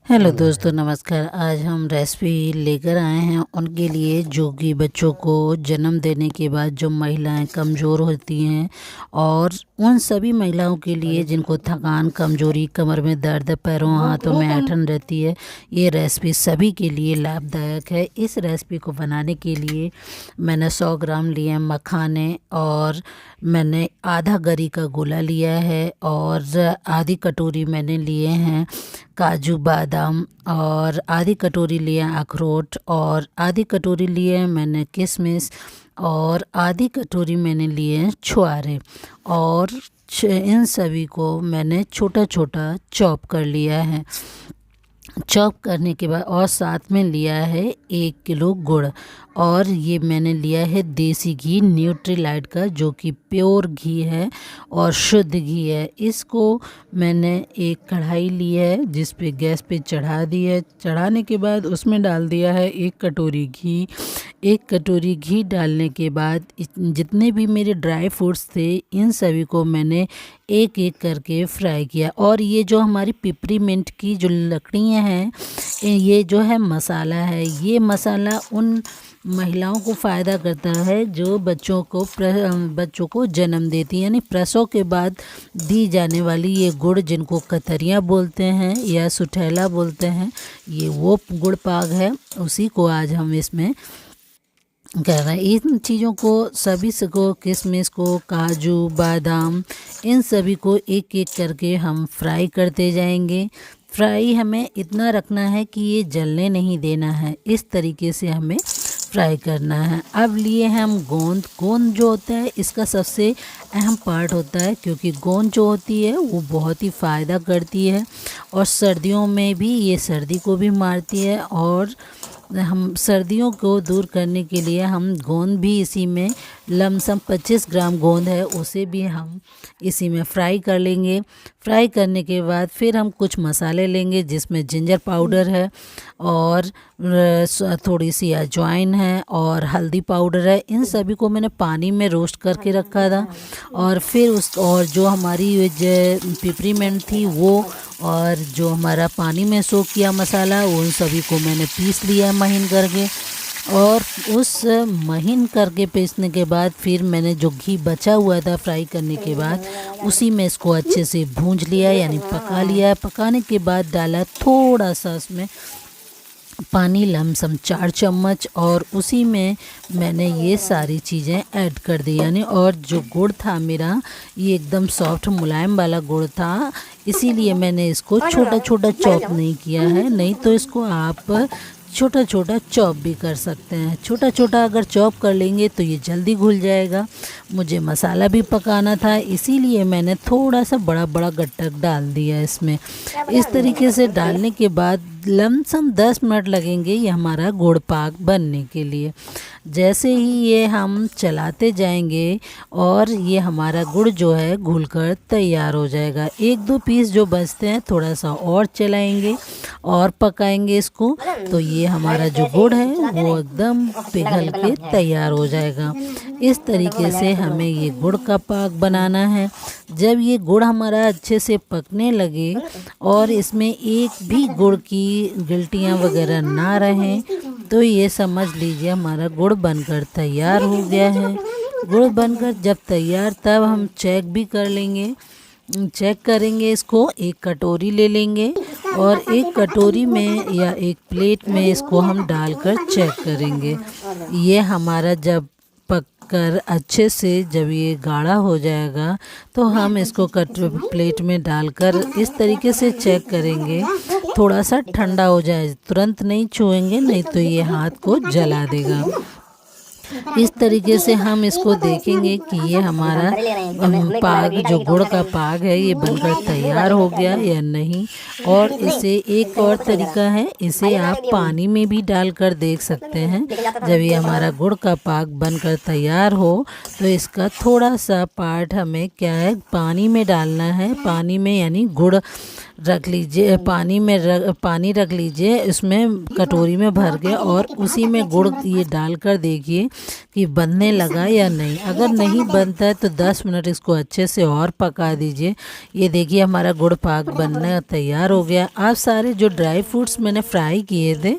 Hello दोस्तों, नमस्कार। आज हम रेसिपी लेकर आए हैं उनके लिए जो कि बच्चों को जन्म देने के बाद जो महिलाएं कमज़ोर होती हैं, और उन सभी महिलाओं के लिए जिनको थकान, कमज़ोरी, कमर में दर्द, पैरों हाथों में ऐंठन रहती है। ये रेसिपी सभी के लिए लाभदायक है। इस रेसिपी को बनाने के लिए मैंने 100 ग्राम लिए मखाने, और मैंने आधा गरी का गोला लिया है, और आधी कटोरी मैंने लिए हैं काजू बादाम, और आधी कटोरी लिए अखरोट, और आधी कटोरी लिए मैंने किशमिश, और आधी कटोरी मैंने लिए हैं छुआरे। और इन सभी को मैंने छोटा छोटा चॉप कर लिया है। चॉप करने के बाद और साथ में लिया है 1 किलो गुड़, और ये मैंने लिया है देसी घी न्यूट्रीलाइट का, जो कि प्योर घी है और शुद्ध घी है। इसको मैंने एक कढ़ाई ली है जिस पे गैस पे चढ़ा दी है। चढ़ाने के बाद उसमें डाल दिया है 1 कटोरी घी। 1 कटोरी घी डालने के बाद जितने भी मेरे ड्राई फ्रूट्स थे इन सभी को मैंने एक एक करके फ्राई किया। और ये जो हमारी पिपरीमिंट की जो लकड़ियाँ हैं, ये जो है मसाला है। ये मसाला उन महिलाओं को फ़ायदा करता है जो बच्चों को जन्म देती हैं, यानी प्रसव के बाद दी जाने वाली ये गुड़, जिनको कतरियाँ बोलते हैं या सुठैला बोलते हैं, ये वो गुड़ पाक है। उसी को आज हम इसमें कर रहे हैं। इन चीज़ों को सभी को, किशमिश को, काजू बादाम, इन सभी को एक एक करके हम फ्राई करते जाएंगे। फ्राई हमें इतना रखना है कि ये जलने नहीं देना है, इस तरीके से हमें फ्राई करना है। अब लिए हैं हम गोंद। गोंद जो होता है इसका सबसे अहम पार्ट होता है, क्योंकि गोंद जो होती है वो बहुत ही फ़ायदा करती है, और सर्दियों में भी ये सर्दी को भी मारती है। और हम सर्दियों को दूर करने के लिए हम गोंद भी इसी में, लमसम 25 ग्राम गोंद है, उसे भी हम इसी में फ्राई कर लेंगे। फ्राई करने के बाद फिर हम कुछ मसाले लेंगे, जिसमें जिंजर पाउडर है, और थोड़ी सी अजवाइन है, और हल्दी पाउडर है। इन सभी को मैंने पानी में रोस्ट करके रखा था। और फिर और जो हमारी पिपरीमेंट थी वो, और जो हमारा पानी में सोख किया मसाला, उन सभी को मैंने पीस लिया महीन करके। और उस महीन करके पीसने के बाद फिर मैंने जो घी बचा हुआ था फ्राई करने के बाद, उसी में इसको अच्छे से भूंज लिया, यानी पका लिया। पकाने के बाद डाला थोड़ा सा उसमें पानी, लमसम 4 चम्मच, और उसी में मैंने ये सारी चीज़ें ऐड कर दी, यानी। और जो गुड़ था मेरा, ये एकदम सॉफ्ट मुलायम वाला गुड़ था, इसीलिए मैंने इसको छोटा छोटा चॉप नहीं किया है। नहीं तो इसको आप छोटा छोटा चॉप भी कर सकते हैं। छोटा छोटा अगर चॉप कर लेंगे तो ये जल्दी घुल जाएगा। मुझे मसाला भी पकाना था, इसीलिए मैंने थोड़ा सा बड़ा बड़ा गट्टक डाल दिया इसमें। इस तरीके से डालने के बाद लमसम 10 मिनट लगेंगे ये हमारा गुड़ पाक बनने के लिए। जैसे ही ये हम चलाते जाएंगे और ये हमारा गुड़ जो है घुलकर तैयार हो जाएगा। 1-2 पीस जो बचते हैं थोड़ा सा और चलाएंगे और पकाएंगे इसको, तो ये हमारा जो गुड़ है वो एकदम पिघल के तैयार हो जाएगा। इस तरीके से हमें ये गुड़ का पाक बनाना है। जब ये गुड़ हमारा अच्छे से पकने लगे और इसमें एक भी गुड़ की गिल्टियाँ वगैरह ना रहें, तो ये समझ लीजिए हमारा गुड़ बनकर तैयार हो गया है। गुड़ बनकर जब तैयार, तब हम चेक भी कर लेंगे। चेक करेंगे इसको, एक कटोरी ले लेंगे और एक कटोरी में या एक प्लेट में इसको हम डालकर चेक करेंगे। ये हमारा जब पककर अच्छे से जब ये गाढ़ा हो जाएगा, तो हम इसको प्लेट में डालकर इस तरीके से चेक करेंगे। थोड़ा सा ठंडा हो जाए, तुरंत नहीं छुएंगे, नहीं तो ये हाथ को जला देगा। इस तरीके से हम इसको देखेंगे कि ये हमारा पाग, जो गुड़ का पाग है, ये बनकर तैयार हो गया या नहीं। और इसे एक और तरीका है, इसे आप पानी में भी डालकर देख सकते हैं। जब ये हमारा गुड़ का पाग बनकर तैयार हो, तो इसका थोड़ा सा पार्ट हमें क्या है, पानी में डालना है। पानी में यानी गुड़ रख लीजिए, पानी रख लीजिए, इसमें कटोरी में भर के, और उसी में गुड़ ये डालकर देखिए कि बनने लगा या नहीं। अगर नहीं बनता है तो 10 मिनट इसको अच्छे से और पका दीजिए। ये देखिए हमारा गुड़ पाक बनना तैयार हो गया। आप सारे जो ड्राई फ्रूट्स मैंने फ्राई किए थे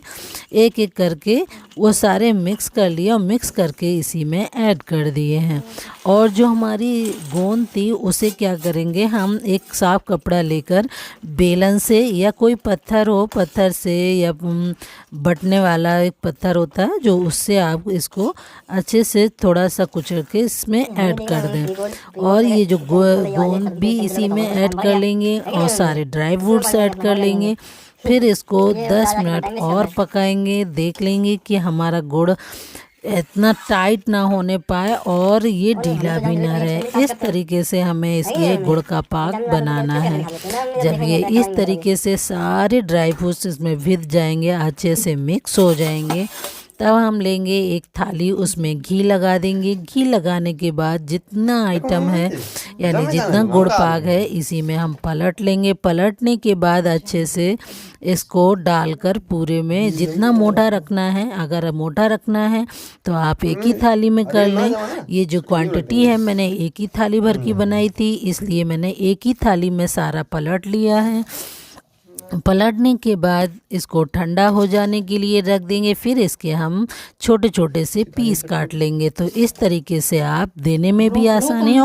एक एक करके वो सारे मिक्स कर लिए और मिक्स करके इसी में ऐड कर दिए हैं। और जो हमारी गोंद थी उसे क्या करेंगे, हम एक साफ कपड़ा लेकर बेलन से या कोई पत्थर हो, पत्थर से या बटने वाला एक पत्थर होता है जो, उससे आप इसको अच्छे से थोड़ा सा कुचल के इसमें ऐड कर दें। और ये जो गोंद भी इसी में ऐड कर लेंगे और सारे ड्राई फ्रूट्स ऐड कर लेंगे। फिर इसको 10 मिनट और पकाएंगे। देख लेंगे कि हमारा गुड़ इतना टाइट ना होने पाए और ये ढीला भी ना रहे। इस तरीके से हमें इसलिए गुड़ का पाक बनाना है। जब ये इस तरीके से सारे ड्राई फ्रूट्स इसमें भिद जाएंगे, अच्छे से मिक्स हो जाएंगे, तब हम लेंगे एक थाली, उसमें घी लगा देंगे। घी लगाने के बाद जितना आइटम है यानी जितना गुड़ पाक है इसी में हम पलट लेंगे। पलटने के बाद अच्छे से इसको डालकर पूरे में जितना मोटा रखना है, अगर मोटा रखना है तो आप एक ही थाली में कर लें। ये जो क्वांटिटी है मैंने एक ही थाली भर की बनाई थी, इसलिए मैंने एक ही थाली में सारा पलट लिया है। पलटने के बाद इसको ठंडा हो जाने के लिए रख देंगे। फिर इसके हम छोटे छोटे से पीस काट लेंगे, तो इस तरीके से आप देने में भी आसानी हो